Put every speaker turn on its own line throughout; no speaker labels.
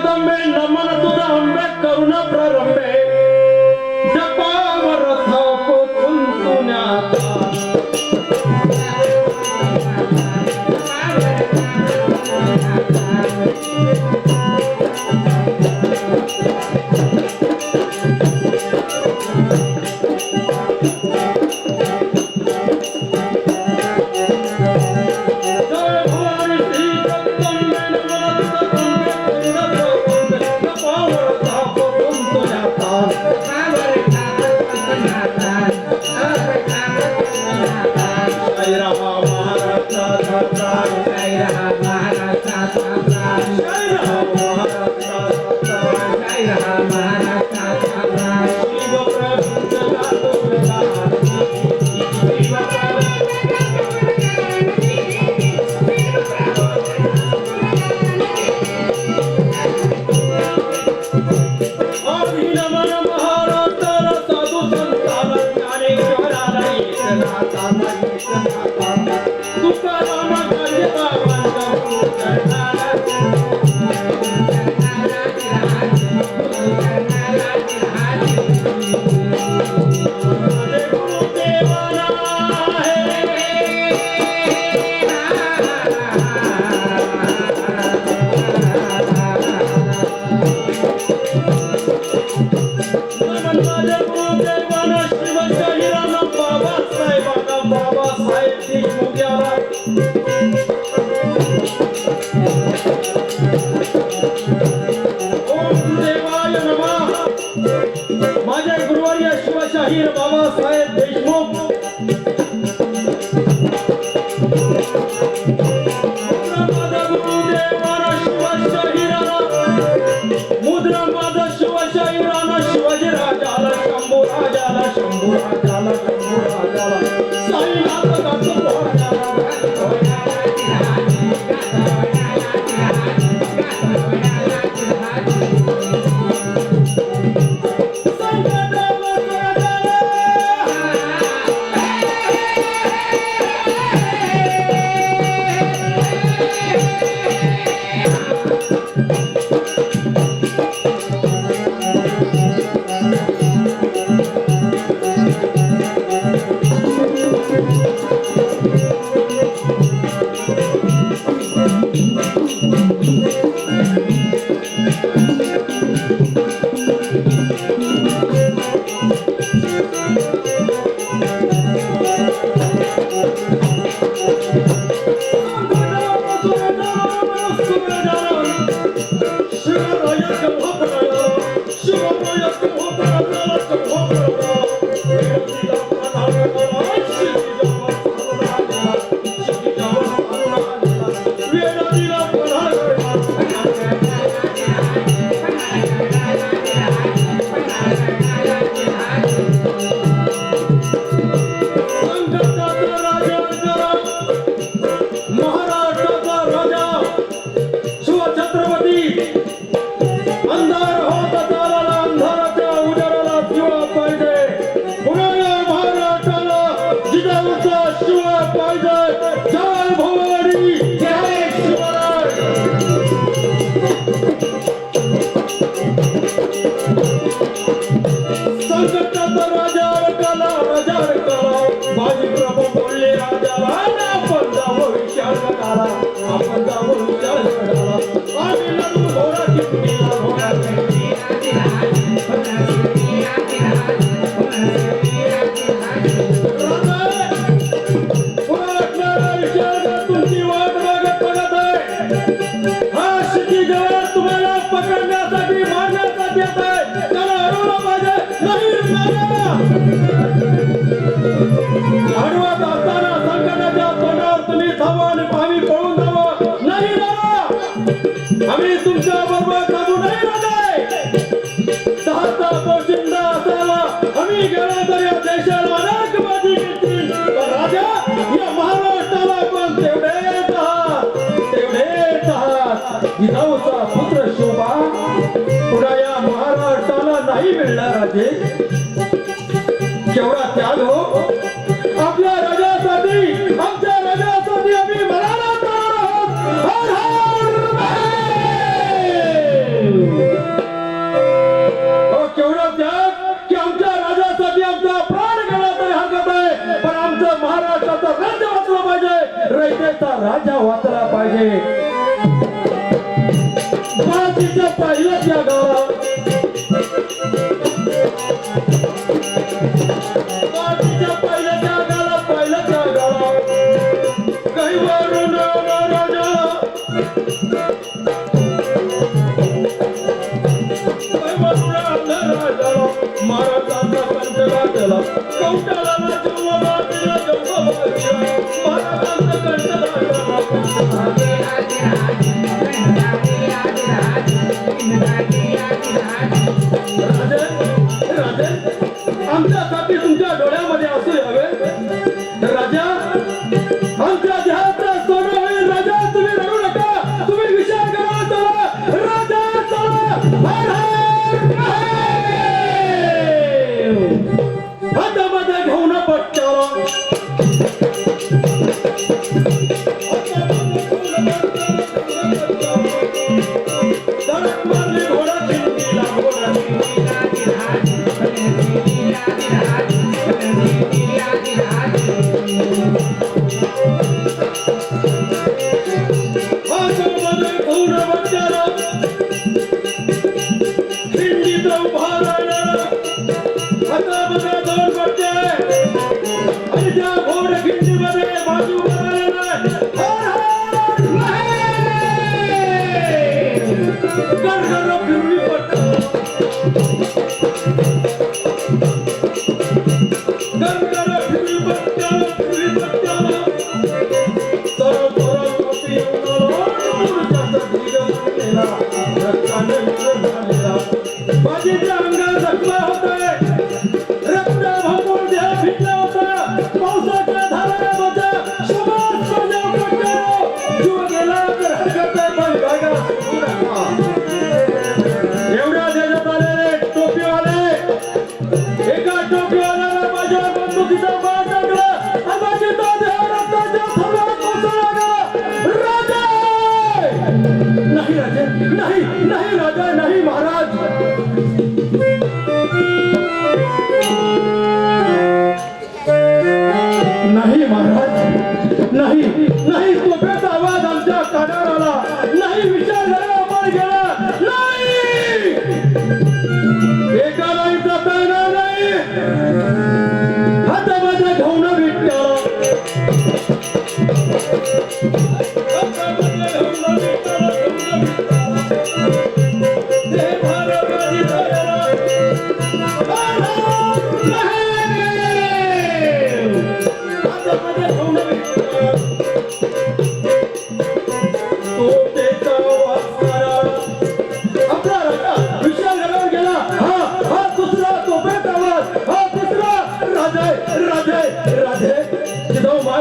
जगदंबे नमन तुझा अंबे करुण प्रारंभे जपावर थाप कुंतुन्याता माझ्या गुरुवर्य शिवशाहीर बाबासाहेब देशमुख मुद्रा माझा शिवशाहीराना शिवाजी राजाला शंभू राजाला शंभू राजाला शंभू राजाला साईनाथ आम्ही तुमच्या बरोबर काबू नाही राहते दहाचा पोशिंदा असावा आम्ही गेलो तर या देशाला अनेकवादी घेतील पण राजा या महाराष्ट्राला पण तेवढेच आहात जिजाऊचा पुत्र शोभा पुन्हा या महाराष्ट्राला नाही मिळणार राजे केवढा त्याग हो आपल्या राजासाठी आमच्या राजासाठी आम्ही मराठा तयार आहोत हर हर महादेव राजा वाचला पाहिजे. बाजीचं पहिलं त्या गावात बाजीच्या पहिल्या त्या गावात काही वरून राजा महाराजांचा कंठ लागला कौटाळाला जेव्हा दिला महाराजांचा कंठ राजन आमच्यासाठी तुमच्या डोळ्यामध्ये असू यावे राजा आमच्या देहाचा सोनं होईल. राजा तुम्ही रडू नका, तुम्ही विचार करा. चला राजा चला हातामध्ये घेऊन पट्ट्याला मारली घोडा खिंडीला हातामध्ये घेऊन पट्ट्याला खिंडीत उभा राहिला. हातामध्ये दोन पट्टे आणि त्या घोड खिंडीमध्ये बाजू गरगरा फिरवी पट्टा गरगरा फिरवी पट्ट्याला तर कॉपी रक्ताने झालेला बाजीच्या अंगात जखमा होतोय. रक्त भरपूर देह फिटला होता. पावसाच्या धारामध्ये सुभाष राजा पट्ट्याला जीव गेला तर हरकत आहे पण जागा सोडू नका. एवढ्या देशात आलेले टोपीवाले एका टोपीवाल्याला माझ्या बंदुकीचा बाण टाकला आणि माझ्या देह रक्ताच्या थरात कोसळला गेला. राजा नाही राजे नाही नाही राजा नाही महाराज नाही महाराज नाही नाही तोफेचा आवाज आमच्या कानावर आला नाही. विचार झाला आपण गेला नाही. एका नाही जाता येणार नाही. हातामध्ये घेऊन विट्याला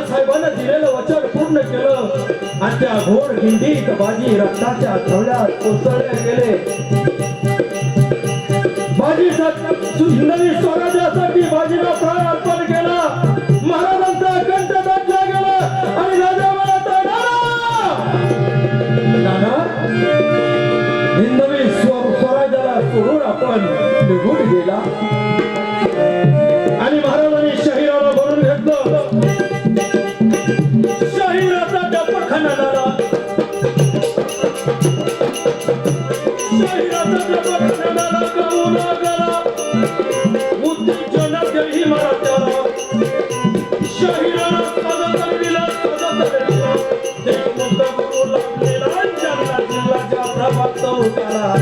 साहेबांना दिलेलं वचन पूर्ण केलं आणि त्या घोड हिंडीत बाजी रक्ताच्या थवड्यात कोसळले गेले. बाजी नवीन स्वराज्यासाठी बाजीला प्राण अर्पण केला. महाराजांचा कंठ दाटला गेला आणि राजा म्हणाला नाना हिंदवी स्वराज्याला सोडून आपण निघून गेला आणि महाराजांनी शहिराला बोलून घेतलं. शहिराचा डप्पा खाणारा शहिराचा डप्पा खाणारा गाऊ लागला. उद्योजनात ही मराठ्याला शहिराला साधा तलविला देशमुख गुरु लागलेला जालना जिल्ह्याच्या प्रभात तालुक्याला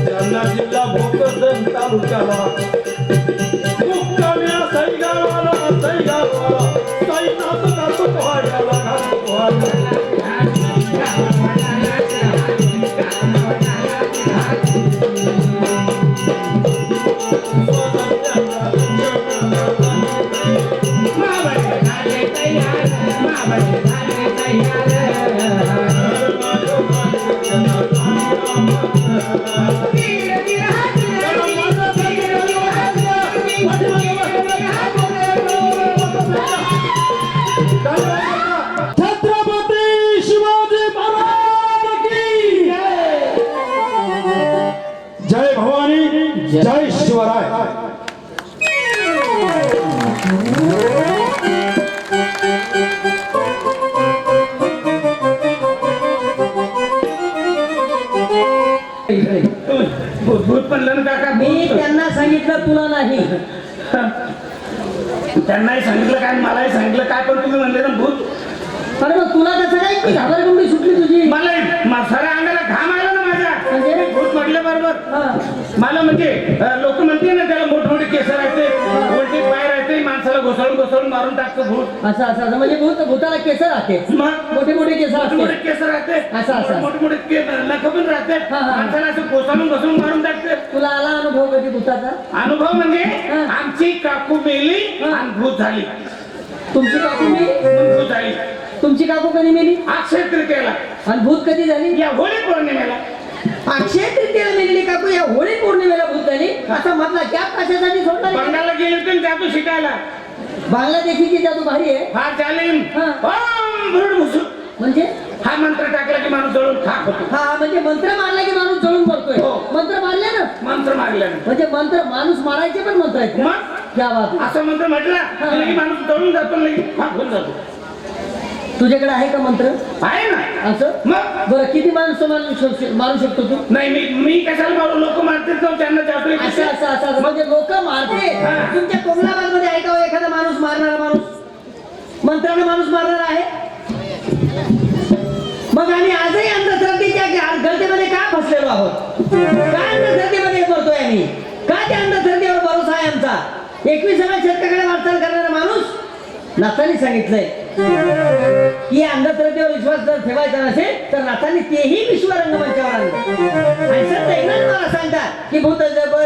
जालना जिल्हा भोकरदन तालुक्याला मुक्काम्या सई गावाला सई नाचू पोहायला घालू पोहायला छत्रपती शिवाजी महाराज की जय भवानी जय शिवराय.
भूत म्हणलं ना काका,
मी
भूत.
त्यांना सांगितलं तुला नाही.
त्यांनाही सांगितलं काय, मलाही सांगितलं काय, पण तुम्ही म्हणले ना भूत.
अरे मग तुला कसं काय की घाबरगुंडी सुटली तुझी?
मला साऱ्या अंगाला घाम आला ना माझ्या.
म्हणजे?
मी भूत म्हटलं बरोबर.
हा.
मला म्हणजे लोक म्हणते ना त्याला मोठमोठे केस राहते, उलटे पाय राहते, माणसाला घोसळून मारून टाकतं भूत.
असं असं असं म्हणजे भूताला केस राहते,
मग
मोठे मोठे केस
मोठे
राहते.
केस राहते,
असं.
मोठे नख पण राहते,
हा, हा.
माणसाला असं घोसळून मारून टाकते.
तुला आला अनुभव कधी भूताचा?
अनुभव म्हणजे
हा.
आमची काकू मेली
हा.
आणि भूत झाली.
तुमची काकू मेली?
मग भूत झाली
तुमची काकू कधी मेली?
अक्षय तृतीयेला,
आणि भूत कधी झाली?
या होळी पौर्णिमेला.
अक्षय तृतीयेला मेलेली काकू या होळी पौर्णिमेला भूत झाली. असा म्हटला गॅप कशासाठी सोडणार?
बंगालला गेले होते ना जादू शिकायला.
बांगलादेशीची जादू भारी आहे.
हा चालेल.
हा.
म्हणजे हा मंत्र टाकला की माणूस जळून खाक होतो.
हा म्हणजे मंत्र मारला की माणूस जळून मरतोय.
हो.
मंत्र मारले ना,
मंत्र मारल्याने
म्हणजे मंत्र माणूस मारायचे पण मंत्र आहेत.
मग
क्या बात आहे.
असं मंत्र म्हटला की माणूस जळून जातो, लगेच खाक होऊन जातो.
तुझ्याकडे आहे का मंत्र?
आहे ना.
असं
मग
बरं किती माणसं मारू शकतो तू?
नाही, मी कशाला मारू, लोक मारतील तर त्यांना जातोय.
असं असं असं असं म्हणजे लोक मारते.
हा.
तुमच्या कोमलाबाद मध्ये आहे का हो एखादा माणूस मारणारा माणूस? मंत्राने माणूस मारणारा आहे? मग आम्ही आजही अंधश्रद्धेच्या गर्दीमध्ये का फसलेलो आहोत? का अंधश्रद्धेमध्ये पडतोय आम्ही? का त्या अंधश्रद्धेवर भरोसा आहे आमचा? 21व्या शतकाकडे वाटचाल करणारा माणूस नाथांनी सांगितलंय की अंधश्रद्धेवर विश्वास जर ठेवायचा नसेल तर नाथांनी तेही विश्व रंगमंचावर आणलं. आणि संत एकनाथ मला सांगतात की भूत जबर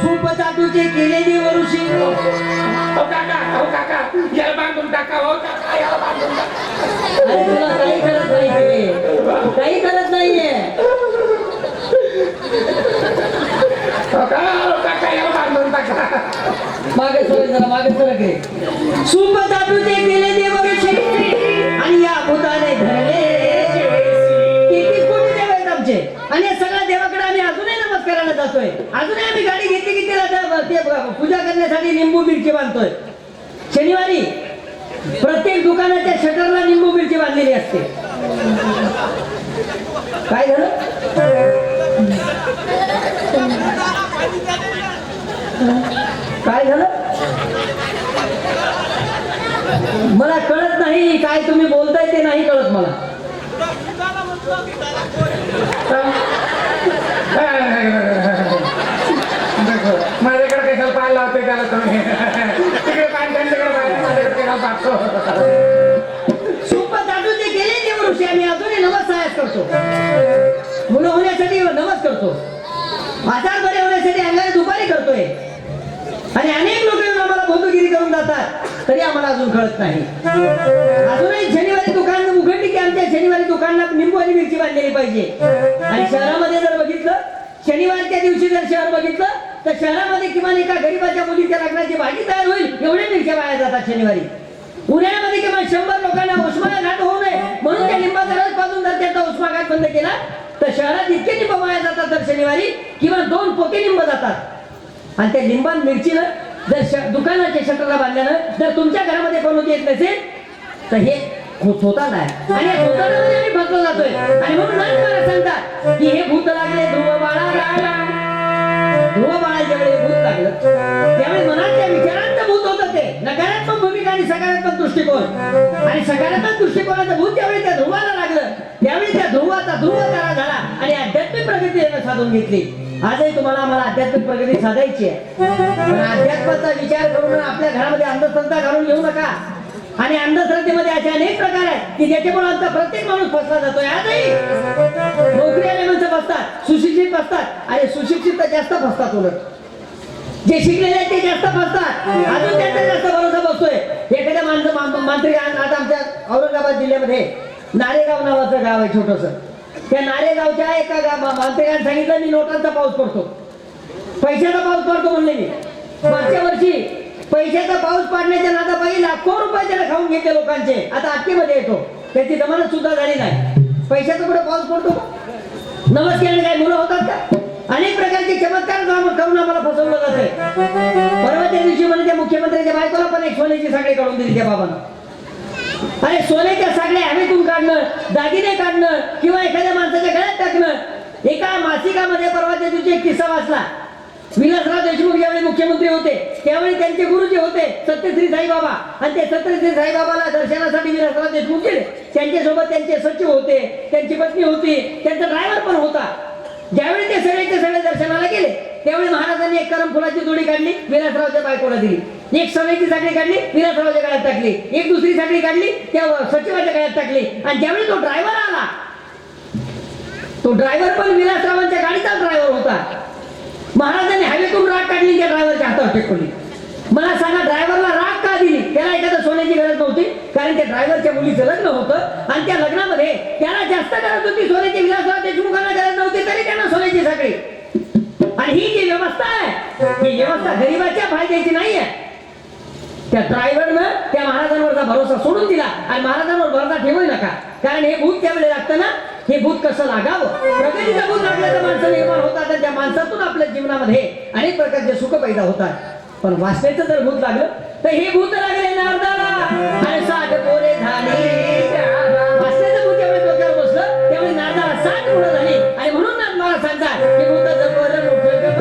सुपचाटूचे केलेली वरुषी.
काका याला बांधून टाका, हो काका याला बांधून टाका.
अरे तुला काही करत नाहीये, काही करत नाहीये.
काका याला बांधून टाका.
मागे सरक जरा, मागे सरक रे. सुपचाटूचे केलेली वरुषी आणि या भूताने धरले. 33 कोटी देव आहेत आमचे आणि या सगळ्या देवाकडे आम्ही अजूनही नमस्काराला जातोय. अजूनही आम्ही गाडी घेतली की त्याला ते पूजा करण्यासाठी लिंबू मिरची बांधतोय. शनिवारी प्रत्येक दुकानाच्या शटरला लिंबू मिरची बांधलेली असते. काय झालं? काय झालं? मला कळत नाही काय तुम्ही बोलताय ते नाही कळत मला.
माझ्याकडे कशाला पाहायला लावते त्याला तुम्ही? तिकडे पाणी त्यांच्याकडे पाहिजे, माझ्याकडे कशाला पाहतो?
सुप दादूचे गेले ते वृक्ष आम्ही अजूनही नमस सहाय्य करतो. मुलं होण्यासाठी नमस करतो. आजार बरे होण्यासाठी अंगाने दुपारी करतोय. आणि अनेक लोक येऊन आम्हाला भोंदूगिरी करून जातात तरी आम्हाला अजून कळत नाही. अजूनही शनिवारी दुकान उघडली की आमच्या शनिवारी दुकानात निंबू आणि मिरची बांधलेली पाहिजे. आणि शहरामध्ये जर बघितलं, शनिवारच्या दिवशी जर शहर बघितलं तर शहरामध्ये किमान एका गरीबाच्या मुलीच्या लग्नाची भाजी तयार होईल एवढे मिरच्या वाया जातात शनिवारी. उन्हाळ्यामध्ये किमान 100 लोकांना उष्माघात होऊ नये म्हणून त्या लिंबाचा रस पाजून जर त्याचा उष्माघात बंद केला तर शहरात इतके लिंब वाया जातात दर शनिवारी किमान 2 पोते लिंब जातात. आणि त्या लिंबान मिरचीनं जर दुकानाच्या शटरला बांधल्यानं जर तुमच्या घरामध्ये बनवता येत नसेल तर हे होता नाही. आणि या भूतामध्ये आम्ही फसलो जातोय. आणि म्हणून मला सांगतात की हे भूत लागले ध्रुव बाळाला. ध्रुव बाळाच्या वेळी भूत लागलं त्यावेळी मनातल्या विचारांचं भूत होतं ते. नकारात्मक भूमिका आणि सकारात्मक दृष्टिकोन. आणि सकारात्मक दृष्टिकोनाचं भूत ज्यावेळी त्या ध्रुवाला लागलं त्यावेळी त्या ध्रुवाचा ध्रुव तारा झाला आणि आध्यात्मिक प्रगती साधून घेतली. आजही तुम्हाला आम्हाला आध्यात्मिक प्रगती साधायची आहे. पण अध्यात्माचा विचार करून आपल्या घरामध्ये अंधश्रद्धा घालून घेऊ नका. आणि अंधश्रद्धेमध्ये असे अनेक प्रकार आहेत की ज्याच्यामुळे आमचा प्रत्येक माणूस फसला जातोय. आजही नोकरी आले माणसं फसतात, सुशिक्षित फसतात. आणि सुशिक्षित तर जास्त फसतात. उलट जे शिकलेले आहेत ते जास्त फसतात. आज मांत्रिक आता आमच्या औरंगाबाद जिल्ह्यामध्ये नारेगाव नावाचं गाव आहे छोटस. त्या नारेगावच्या एका मांत्रिकाने सांगितलं मी नोटांचा पाऊस पडतो, पैशाचा पाऊस पडतो म्हणले मी. मागच्या वर्षी पैशाचा पाऊस पाडण्याच्या नादापायी लाखो रुपये त्याला खाऊन घेतले लोकांचे. आता अटकेमध्ये येतो, त्याची जमानत सुद्धा झाली नाही. पैशाचा कुठे पाऊस पडतो? नवस केल्याने काय मुलं होतात का? अनेक प्रकारचे चमत्कार करून आम्हाला फसवलं जाते. परवाच्या दिवशी म्हणजे त्या मुख्यमंत्र्याच्या बायकोला पण एक सोन्याची साखळी काढून दिली त्या बाबांना. अरे सोन्याच्या साखळ्या हवेतून काढणं, दागिने काढणं किंवा एखाद्या माणसाच्या गळ्यात टाकणं. एका मासिकामध्ये परवाच्या दिवशी एक किस्सा वाचला. विलासराव देशमुख ज्यावेळी मुख्यमंत्री होते त्यावेळी त्यांचे गुरु जे होते सत्यश्री साईबाबा, आणि ते सत्यश्री साईबाबाला दर्शनासाठी विलासराव देशमुख गेले. त्यांच्यासोबत त्यांचे सचिव होते, त्यांची पत्नी होती, त्यांचा ड्रायव्हर पण होता. ज्यावेळी ते सगळे दर्शनाला गेले त्यावेळी महाराजांनी एक करम फुलाची जोडी काढली, विलासरावच्या बायकोला दिली. एक सोन्याची साखळी काढली, विलासरावच्या गळ्यात टाकली. एक दुसरी साखळी काढली, त्या सचिवाच्या गळ्यात टाकली. आणि ज्यावेळी तो ड्रायव्हर आला, तो ड्रायव्हर पण विलासरावांच्या गाडीचा ड्रायव्हर होता. महाराजांनी हवेतून राग काढली, त्या ड्रायव्हरच्या हातावर टेकवली. मला सांगा ड्रायव्हरला राग का दिली? त्याला एखाद्या सोन्याची गरज नव्हती, कारण त्या ड्रायव्हरच्या मुलीचं लग्न होतं आणि त्या लग्नामध्ये त्याला जास्त गरज होती सोन्याची. विलासराव देशमुखांना गरज नव्हती तरी त्यांना सोन्याची साखळी. आणि ही जी व्यवस्था आहे ही व्यवस्था गरिबाच्या फायद्याची नाही आहे. त्या ड्रायव्हरनं त्या महाराजांवरचा भरोसा सोडून दिला आणि महाराजांवर भरोसा ठेवू नका, कारण हे भूत त्यावेळी लागतं ना, हे भूत कसं लागावं. प्रगतीचं भूत लागलं तर माणसं निर्माण होतात आणि त्या माणसातून आपल्या जीवनामध्ये अनेक प्रकारचे सुख पैदा होतात. पण वासनेचं जर भूत लागलं तर हे भूत लागले नारदाला आणि 60 पोरे झाली. वासनेचं भूत त्यावेळी डोक्यावर बसलं त्यावेळी नारदाला 60 मुलं झाली. आणि म्हणून ना मला सांगतात की भूताचं बरं मोठं गं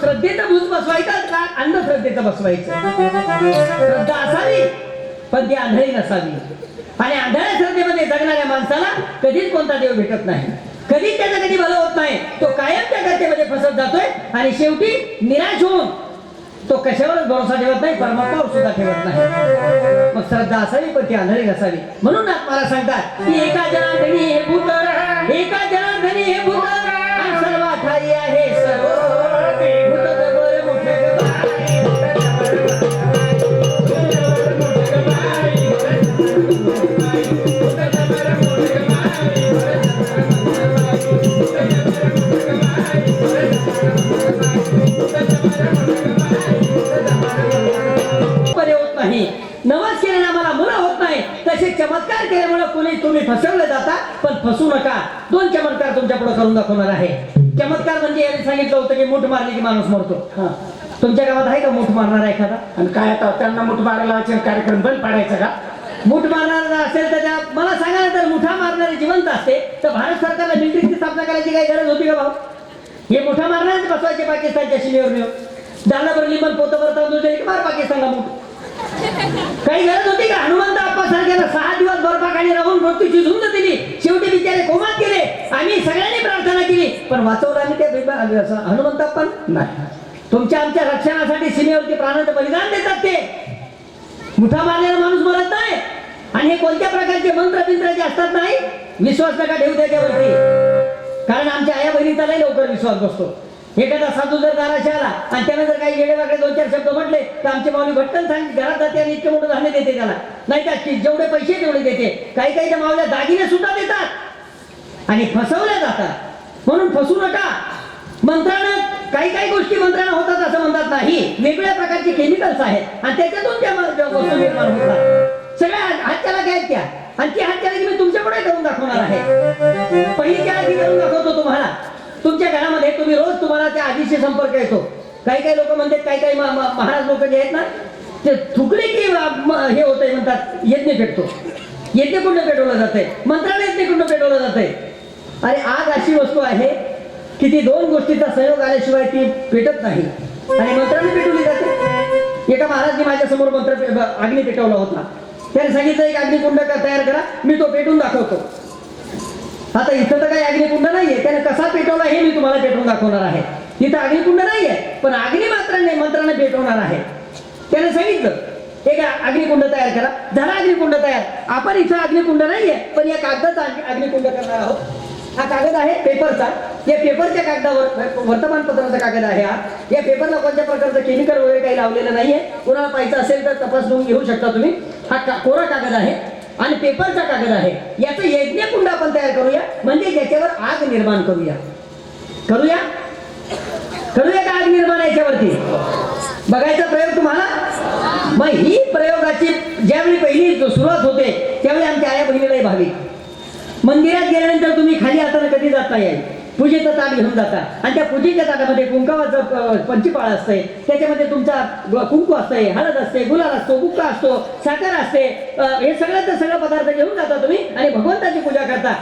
श्रद्धेचं भूत बसवायचं का अंधश्रद्धेचं बसवायचं? श्रद्धा असावी पण ती आंधळी नसावी. आणि आंधळ्या श्रद्धेमध्ये जगणाऱ्या माणसाला कधीच कोणता देव भेटत नाही, कधीच त्याचं कधी भलं होत नाही. तो कायम त्या गतीमध्ये फसत जातोय आणि शेवटी निराश होऊन तो कशावरच भरोसा ठेवत नाही, परमात्मावर सुद्धा ठेवत नाही. मग श्रद्धा असावी पण ती आंधळी नसावी. म्हणून मला सांगतात की एका जनार्दनी हे भूत, एका जनार्दनी हे भूत आणि सर्वाठाई आहे सर्व. नवस केल्याने आम्हाला मुलं होत नाही, तसे चमत्कार केल्यामुळे कोणी तुम्ही फसवले जाता. पण फसू नका. 2 चमत्कार तुमच्या पुढे करून दाखवणार आहे. चमत्कार म्हणजे यांनी सांगितलं होतं की मूठ मारली की माणूस मरतो. तुमच्या गावात आहे का मूठ मारणारा एखादा?
आणि काय आता त्यांना मूठ मारायला कार्यक्रम बंद पाडायचा का?
मूठ मारणारा असेल तर त्या मला सांगा ना, तर मुठा मारणारे जिवंत असते तर भारत सरकारला मिलिटरीची स्थापना करायची काही गरज होती का भाऊ? हे मुठा मारणारेच बसवायचे पाकिस्तानच्या सीमेवर नेऊन. दानावर लिंबन पोतभर तांदूळ दिले की मार पाकिस्तानला मूठ. काही गरज होती का? हनुमंत आप्पा सारख्याला 6 दिवस बर्फाखाली राहून मृत्यूची झुंज दिली, शेवटी बिचारे कोमात गेले. आम्ही सगळ्यांनी प्रार्थना केली पण वाचवलं आम्ही त्या हनुमंत आप्पा नाही. तुमच्या आमच्या रक्षणासाठी सीमेवरती प्राणांचं बलिदान देतात ते. मुठा मारलेला माणूस मरत नाही. आणि हे कोणत्या प्रकारचे मंत्र बिंत्राचे असतात नाही, विश्वास नका ठेवू त्याच्यावरती, कारण आमच्या आया बहिणीचा लई लवकर विश्वास बसतो. एखादा साधू जर दाराशी आला आणि त्याने जर काही वेगळे 2-4 शब्द म्हटले तर आमची माऊली भटकन सांगितले घरात जाते आणि इतकं मोठं धान्य देते त्याला, नाही का जेवढे पैसे तेवढे देते. काही काही त्या माऊल्या दागिने सुद्धा देतात आणि फसवल्या जातात. म्हणून फसू नका. मंत्रानं काही गोष्टी मंत्रानं होतात असं म्हणतात नाही, वेगवेगळ्या प्रकारचे केमिकल्स आहेत आणि त्याच्यातून त्या वस्तू निर्माण होतात. सगळ्या हातच्याला घ्यायच्या त्या आणि ती हातच्याला मी तुमच्याकडे करून दाखवणार आहे. पहिली त्या आधी करून दाखवतो तुम्हाला. तुमच्या घरामध्ये तुम्ही रोज तुम्हाला त्या आजीशी संपर्क येतो. काही लोक म्हणतात, काही महाराज लोक जे आहेत ना ते थुकले की हे होतंय म्हणतात, यज्ञ पेटतो. यज्ञ कुठं पेटवलं जातंय? मंत्रालय यज्ञ कुठं पेटवलं जातंय? अरे आग अशी वस्तू आहे की ती 2 गोष्टीचा संयोग आल्याशिवाय ती पेटत नाही आणि मंत्रालय पेटवली जाते. एका महाराज महाराजांनी माझ्या समोर मंत्र अग्नी पेटवला होता. त्याने सांगितलं एक अग्निकुंड तयार करा, मी तो पेटून दाखवतो. आता इथं तर काही अग्निकुंड नाहीये, त्याने कसा पेटवला हे मी तुम्हाला पेटवून दाखवणार आहे. तिथं अग्निकुंड नाहीये, पण अग्नी मंत्राने पेटवणार आहे. त्याने सांगितलं एक अग्निकुंड तयार करा. झाला अग्निकुंड तयार. आपण इथं अग्निकुंड नाहीये, पण या कागदाचा अग्निकुंड करणार आहोत. हा कागद आहे पेपरचा. या पेपरच्या कागदावर वर्तमानपत्राचा कागद आहे हा. या पेपरला कोणत्या प्रकारचं केमिकल वगैरे काही लावलेलं नाहीये. कोणाला पाहिजे असेल तर तपासून घेऊ शकता तुम्ही. हा कोरा कागद आहे आणि पेपरचा कागद आहे. याचं यज्ञकुंड आपण तयार करूया, म्हणजे ज्याच्यावर आग निर्माण करूया. करूया का आग निर्माण याच्यावरती बघायचा प्रयोग तुम्हाला. मग ही प्रयोगाची ज्यावेळी पहिली सुरुवात होते त्यावेळी आमच्या आया बहिणीलाही भाविक मंदिरात गेल्यानंतर तुम्ही खाली हाताने कधी जाता येईल. पूजेचं ताट घेऊन जाता आणि त्या पूजेच्या ताटामध्ये कुंकावाचं पंचपाळ असतंय. त्याच्यामध्ये तुमचा कुंकू असतंय, हळद असते, गुलाल असतो, बुक्का असतो, साखर असते. हे सगळं पदार्थ घेऊन जाता तुम्ही आणि भगवंताची पूजा करता.